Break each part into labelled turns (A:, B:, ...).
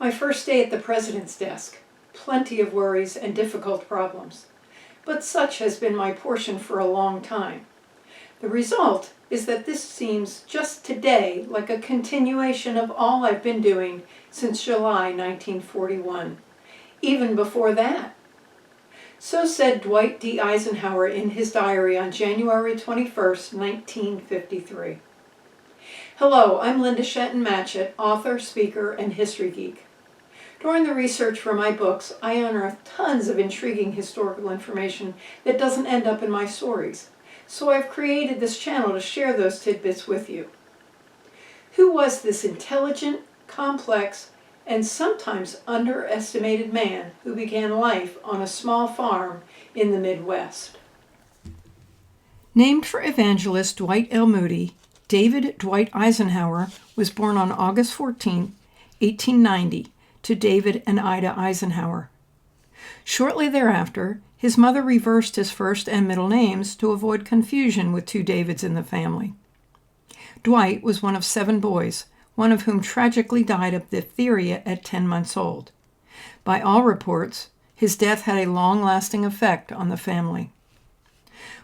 A: My first day at the president's desk. Plenty of worries and difficult problems. But such has been my portion for a long time. The result is that this seems just today like a continuation of all I've been doing since July 1941, even before that. So said Dwight D. Eisenhower in his diary on January 21st, 1953. Hello, I'm Linda Shenton-Matchett, author, speaker, and history geek. During the research for my books, I unearthed tons of intriguing historical information that doesn't end up in my stories, so I've created this channel to share those tidbits with you. Who was this intelligent, complex, and sometimes underestimated man who began life on a small farm in the Midwest? Named for evangelist Dwight L. Moody, David Dwight Eisenhower was born on August 14, 1890, to David and Ida Eisenhower. Shortly thereafter, his mother reversed his first and middle names to avoid confusion with two Davids in the family. Dwight was one of 7 boys, one of whom tragically died of diphtheria at 10 months old. By all reports, his death had a long-lasting effect on the family.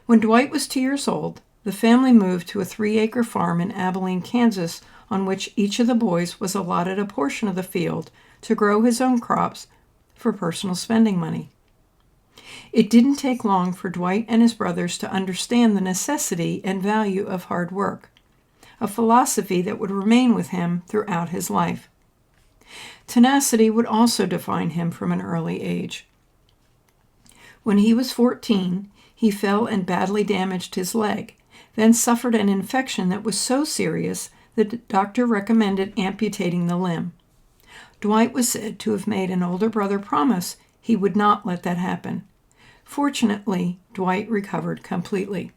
A: When Dwight was 2 years old, the family moved to a 3-acre farm in Abilene, Kansas, on which each of the boys was allotted a portion of the field to grow his own crops for personal spending money. It didn't take long for Dwight and his brothers to understand the necessity and value of hard work, a philosophy that would remain with him throughout his life. Tenacity would also define him from an early age. When he was 14, he fell and badly damaged his leg, then suffered an infection that was so serious that the doctor recommended amputating the limb. Dwight was said to have made an older brother promise he would not let that happen. Fortunately, Dwight recovered completely.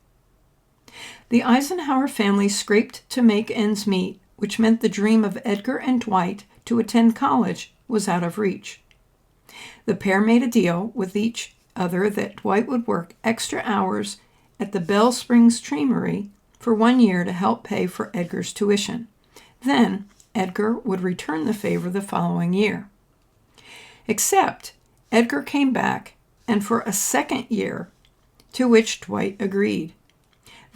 A: The Eisenhower family scraped to make ends meet, which meant the dream of Edgar and Dwight to attend college was out of reach. The pair made a deal with each other that Dwight would work extra hours at the Bell Springs Creamery for 1 year to help pay for Edgar's tuition. Then, Edgar would return the favor the following year. Except, Edgar came back, and for a second year, to which Dwight agreed.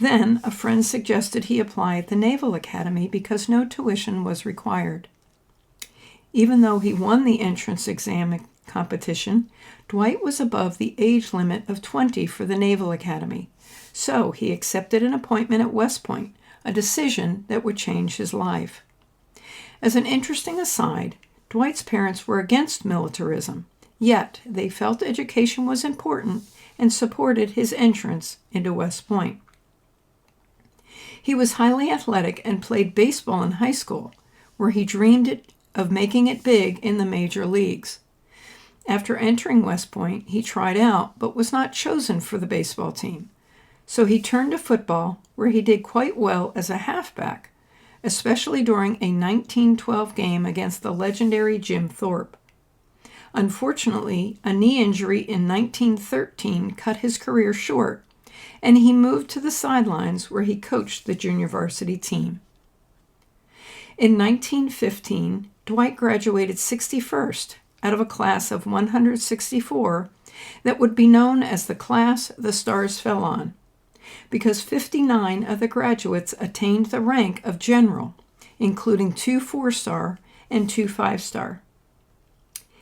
A: Then, a friend suggested he apply at the Naval Academy because no tuition was required. Even though he won the entrance exam competition, Dwight was above the age limit of 20 for the Naval Academy, so he accepted an appointment at West Point, a decision that would change his life. As an interesting aside, Dwight's parents were against militarism, yet they felt education was important and supported his entrance into West Point. He was highly athletic and played baseball in high school, where he dreamed of making it big in the major leagues. After entering West Point, he tried out but was not chosen for the baseball team, so he turned to football, where he did quite well as a halfback, especially during a 1912 game against the legendary Jim Thorpe. Unfortunately, a knee injury in 1913 cut his career short, and he moved to the sidelines where he coached the junior varsity team. In 1915, Dwight graduated 61st out of a class of 164 that would be known as the class the stars fell on, because 59 of the graduates attained the rank of general, including 2 4-star and 2 5-star.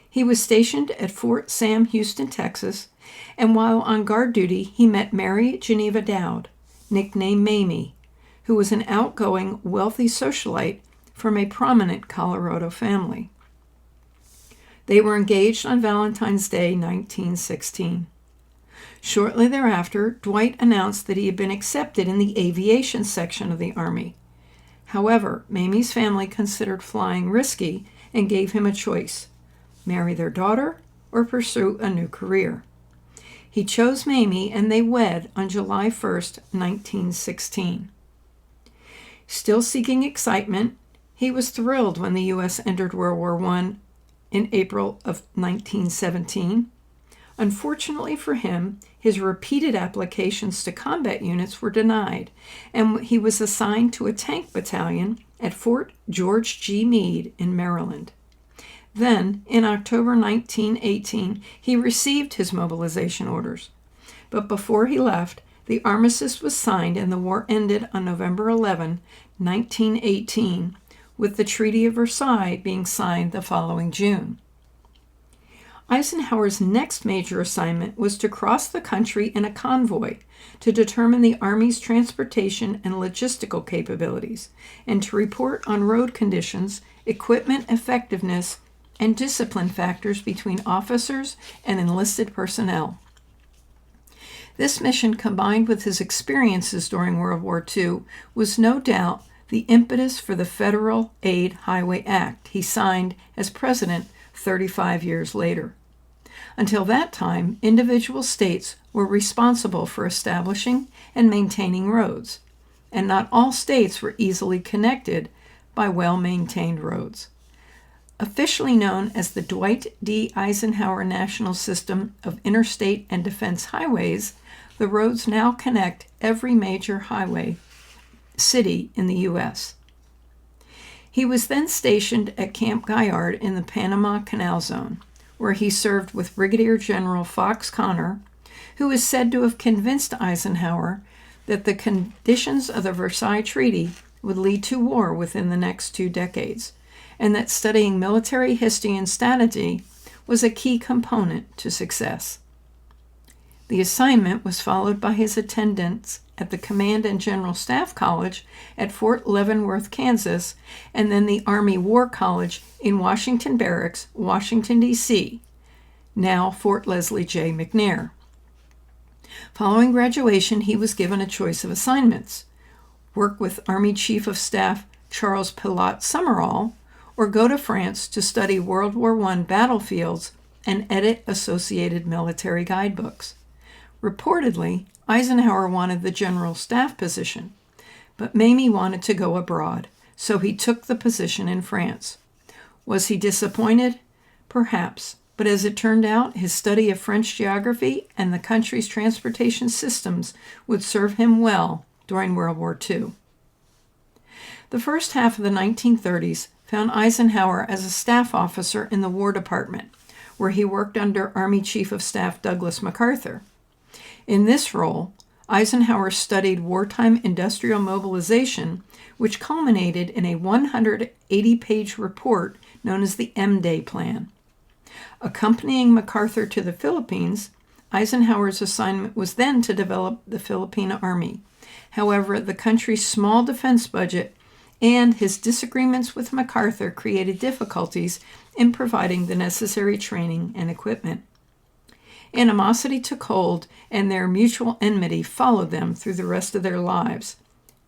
A: He was stationed at Fort Sam Houston, Texas, and while on guard duty, he met Mary Geneva Dowd, nicknamed Mamie, who was an outgoing, wealthy socialite from a prominent Colorado family. They were engaged on Valentine's Day, 1916. Shortly thereafter, Dwight announced that he had been accepted in the aviation section of the Army. However, Mamie's family considered flying risky and gave him a choice: marry their daughter or pursue a new career. He chose Mamie, and they wed on July 1st, 1916. Still seeking excitement, he was thrilled when the U.S. entered World War I in April of 1917. Unfortunately for him, his repeated applications to combat units were denied, and he was assigned to a tank battalion at Fort George G. Meade in Maryland. Then, in October 1918, he received his mobilization orders. But before he left, the armistice was signed and the war ended on November 11, 1918, with the Treaty of Versailles being signed the following June. Eisenhower's next major assignment was to cross the country in a convoy to determine the Army's transportation and logistical capabilities, and to report on road conditions, equipment effectiveness, and discipline factors between officers and enlisted personnel. This mission, combined with his experiences during World War II, was no doubt the impetus for the Federal Aid Highway Act he signed as president 35 years later. Until that time, individual states were responsible for establishing and maintaining roads, and not all states were easily connected by well-maintained roads. Officially known as the Dwight D. Eisenhower National System of Interstate and Defense Highways, the roads now connect every major highway city in the U.S. He was then stationed at Camp Gaillard in the Panama Canal Zone, where he served with Brigadier General Fox Connor, who is said to have convinced Eisenhower that the conditions of the Versailles Treaty would lead to war within the next 2 decades, and that studying military history and strategy was a key component to success. The assignment was followed by his attendance at the Command and General Staff College at Fort Leavenworth, Kansas, and then the Army War College in Washington Barracks, Washington, D.C., now Fort Leslie J. McNair. Following graduation, he was given a choice of assignments: work with Army Chief of Staff Charles Pilat Summerall, or go to France to study World War I battlefields and edit associated military guidebooks. Reportedly, Eisenhower wanted the general staff position, but Mamie wanted to go abroad, so he took the position in France. Was he disappointed? Perhaps, but as it turned out, his study of French geography and the country's transportation systems would serve him well during World War II. The first half of the 1930s found Eisenhower as a staff officer in the War Department, where he worked under Army Chief of Staff Douglas MacArthur. In this role, Eisenhower studied wartime industrial mobilization, which culminated in a 180-page report known as the M-Day Plan. Accompanying MacArthur to the Philippines, Eisenhower's assignment was then to develop the Philippine Army. However, the country's small defense budget and his disagreements with MacArthur created difficulties in providing the necessary training and equipment. Animosity took hold, and their mutual enmity followed them through the rest of their lives,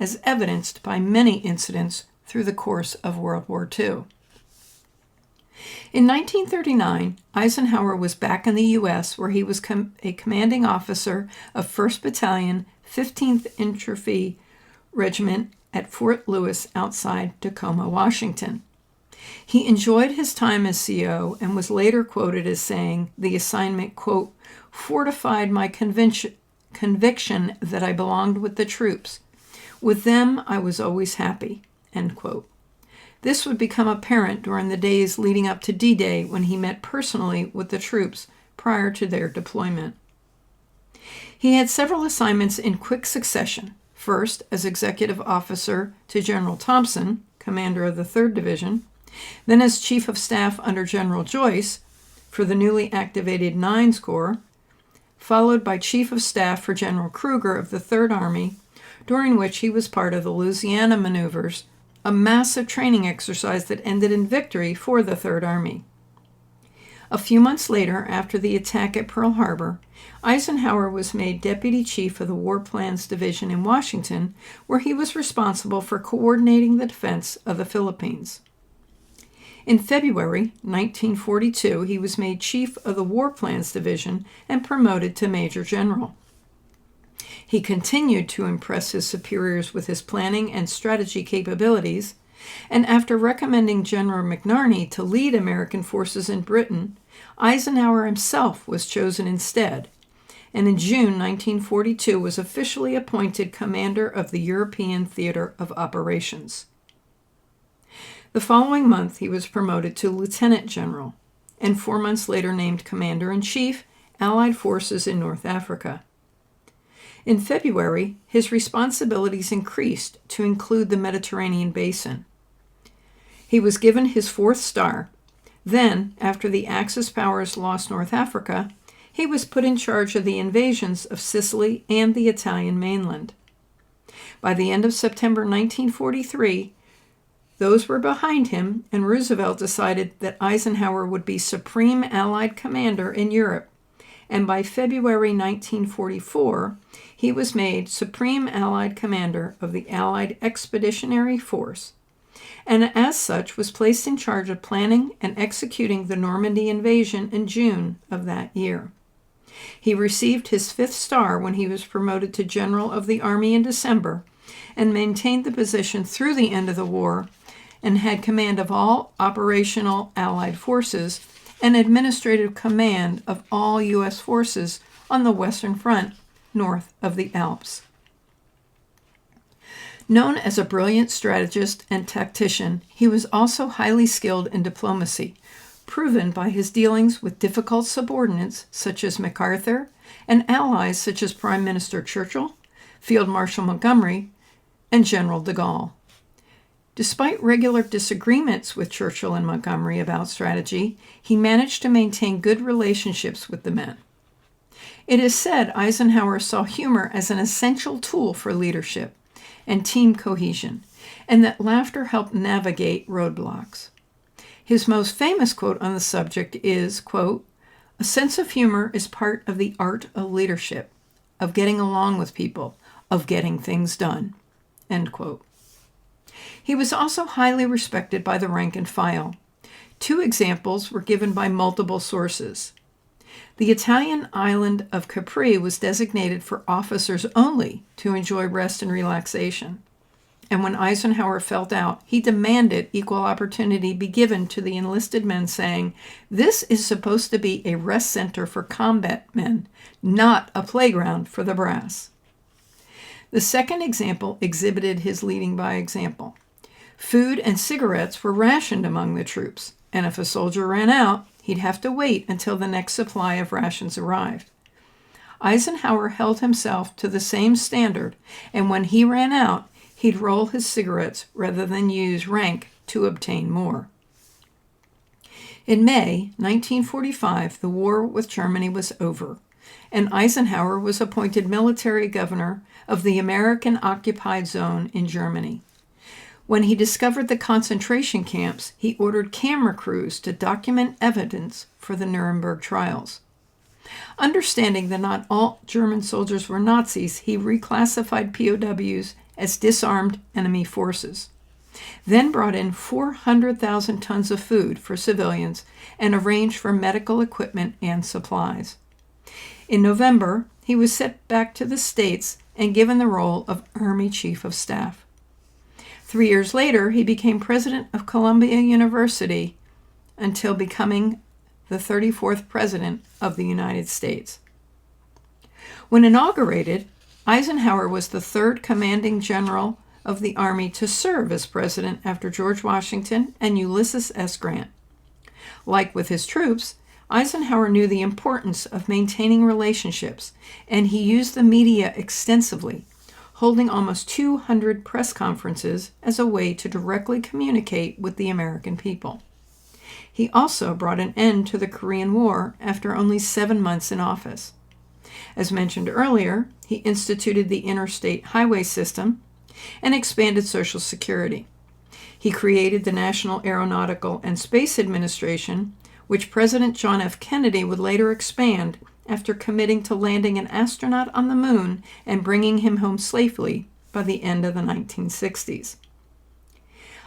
A: as evidenced by many incidents through the course of World War II. In 1939, Eisenhower was back in the U.S., where he was a commanding officer of 1st Battalion, 15th Infantry Regiment at Fort Lewis outside Tacoma, Washington. He enjoyed his time as CO and was later quoted as saying the assignment, quote, fortified my conviction that I belonged with the troops. With them, I was always happy, end quote. This would become apparent during the days leading up to D-Day, when he met personally with the troops prior to their deployment. He had several assignments in quick succession. First, as executive officer to General Thompson, commander of the 3rd Division, then as Chief of Staff under General Joyce for the newly activated 9th Corps, followed by Chief of Staff for General Kruger of the 3rd Army, during which he was part of the Louisiana maneuvers, a massive training exercise that ended in victory for the 3rd Army. A few months later, after the attack at Pearl Harbor, Eisenhower was made Deputy Chief of the War Plans Division in Washington, where he was responsible for coordinating the defense of the Philippines. In February 1942, he was made Chief of the War Plans Division and promoted to Major General. He continued to impress his superiors with his planning and strategy capabilities, and after recommending General McNarney to lead American forces in Britain, Eisenhower himself was chosen instead, and in June 1942 was officially appointed commander of the European Theater of Operations. The following month, he was promoted to lieutenant general, and 4 months later named commander-in-chief, Allied forces in North Africa. In February, his responsibilities increased to include the Mediterranean basin. He was given his 4th star. Then, after the Axis powers lost North Africa, he was put in charge of the invasions of Sicily and the Italian mainland. By the end of September 1943, those were behind him, and Roosevelt decided that Eisenhower would be Supreme Allied Commander in Europe, and by February 1944, he was made Supreme Allied Commander of the Allied Expeditionary Force, and as such was placed in charge of planning and executing the Normandy invasion in June of that year. He received his 5th star when he was promoted to General of the Army in December, and maintained the position through the end of the war, and had command of all operational Allied forces and administrative command of all U.S. forces on the Western Front north of the Alps. Known as a brilliant strategist and tactician, he was also highly skilled in diplomacy, proven by his dealings with difficult subordinates such as MacArthur and allies such as Prime Minister Churchill, Field Marshal Montgomery, and General de Gaulle. Despite regular disagreements with Churchill and Montgomery about strategy, he managed to maintain good relationships with the men. It is said Eisenhower saw humor as an essential tool for leadership and team cohesion, and that laughter helped navigate roadblocks. His most famous quote on the subject is, quote, "A sense of humor is part of the art of leadership, of getting along with people, of getting things done," end quote. He was also highly respected by the rank and file. 2 examples were given by multiple sources. The Italian island of Capri was designated for officers only to enjoy rest and relaxation. And when Eisenhower felt out, he demanded equal opportunity be given to the enlisted men, saying, "This is supposed to be a rest center for combat men, not a playground for the brass." The second example exhibited his leading by example. Food and cigarettes were rationed among the troops, and if a soldier ran out, he'd have to wait until the next supply of rations arrived. Eisenhower held himself to the same standard, and when he ran out, he'd roll his cigarettes rather than use rank to obtain more. In May 1945, the war with Germany was over, and Eisenhower was appointed military governor of the American-occupied zone in Germany. When he discovered the concentration camps, he ordered camera crews to document evidence for the Nuremberg trials. Understanding that not all German soldiers were Nazis, he reclassified POWs as disarmed enemy forces, then brought in 400,000 tons of food for civilians and arranged for medical equipment and supplies. In November, he was sent back to the States and given the role of Army Chief of Staff. 3 years later, he became president of Columbia University until becoming the 34th president of the United States. When inaugurated, Eisenhower was the 3rd commanding general of the Army to serve as president after George Washington and Ulysses S. Grant. Like with his troops, Eisenhower knew the importance of maintaining relationships, and he used the media extensively, holding almost 200 press conferences as a way to directly communicate with the American people. He also brought an end to the Korean War after only 7 months in office. As mentioned earlier, he instituted the interstate highway system and expanded Social Security. He created the National Aeronautical and Space Administration, which President John F. Kennedy would later expand after committing to landing an astronaut on the moon and bringing him home safely by the end of the 1960s.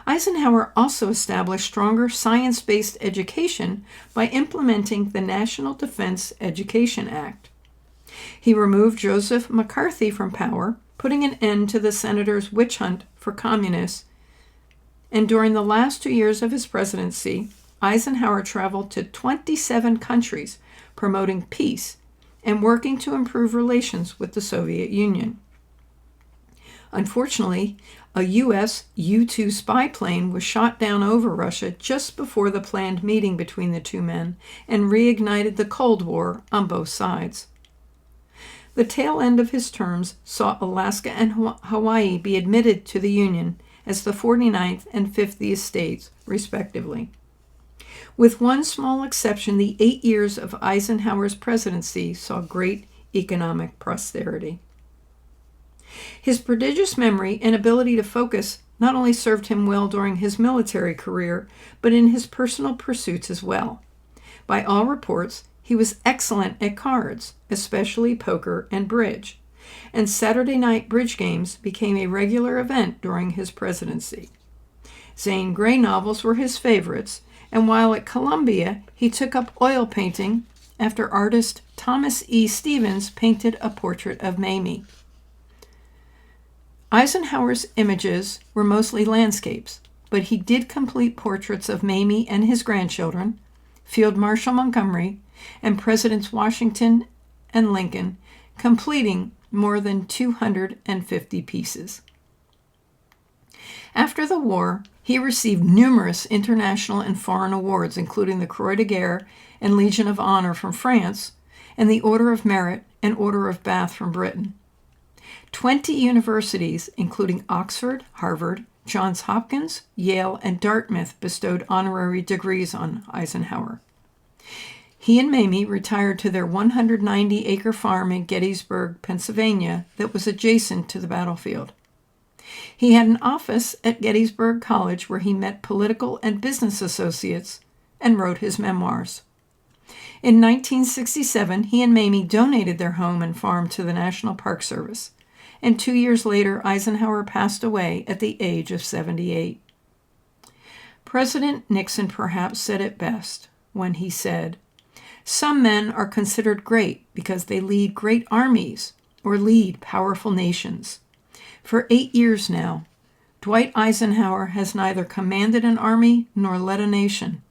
A: Eisenhower also established stronger science-based education by implementing the National Defense Education Act. He removed Joseph McCarthy from power, putting an end to the senator's witch hunt for communists, and during the last 2 years of his presidency, Eisenhower traveled to 27 countries, promoting peace and working to improve relations with the Soviet Union. Unfortunately, A U.S. U-2 spy plane was shot down over Russia just before the planned meeting between the two men and reignited the Cold War on both sides. The tail end of his terms saw Alaska and Hawaii be admitted to the Union as the 49th and 50th states, respectively. With one small exception, the 8 years of Eisenhower's presidency saw great economic prosperity. His prodigious memory and ability to focus not only served him well during his military career, but in his personal pursuits as well. By all reports, he was excellent at cards, especially poker and bridge, and Saturday night bridge games became a regular event during his presidency. Zane Grey novels were his favorites, and while at Columbia, he took up oil painting after artist Thomas E. Stevens painted a portrait of Mamie. Eisenhower's images were mostly landscapes, but he did complete portraits of Mamie and his grandchildren, Field Marshal Montgomery, and Presidents Washington and Lincoln, completing more than 250 pieces. After the war, he received numerous international and foreign awards, including the Croix de Guerre and Legion of Honor from France, and the Order of Merit and Order of Bath from Britain. 20 universities, including Oxford, Harvard, Johns Hopkins, Yale, and Dartmouth, bestowed honorary degrees on Eisenhower. He and Mamie retired to their 190-acre farm in Gettysburg, Pennsylvania, that was adjacent to the battlefield. He had an office at Gettysburg College where he met political and business associates and wrote his memoirs. In 1967, he and Mamie donated their home and farm to the National Park Service, and 2 years later, Eisenhower passed away at the age of 78. President Nixon perhaps said it best when he said, "Some men are considered great because they lead great armies or lead powerful nations. For 8 years now, Dwight Eisenhower has neither commanded an army nor led a nation,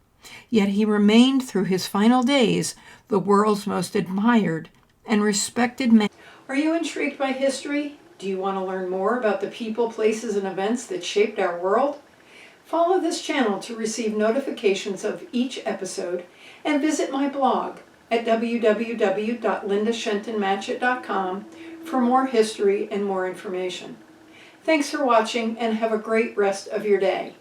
A: yet he remained through his final days the world's most admired and respected man." Are you intrigued by history? Do you want to learn more about the people, places, and events that shaped our world? Follow this channel to receive notifications of each episode and visit my blog at www.lindashentonmatchett.com for more history and more information. Thanks for watching and have a great rest of your day.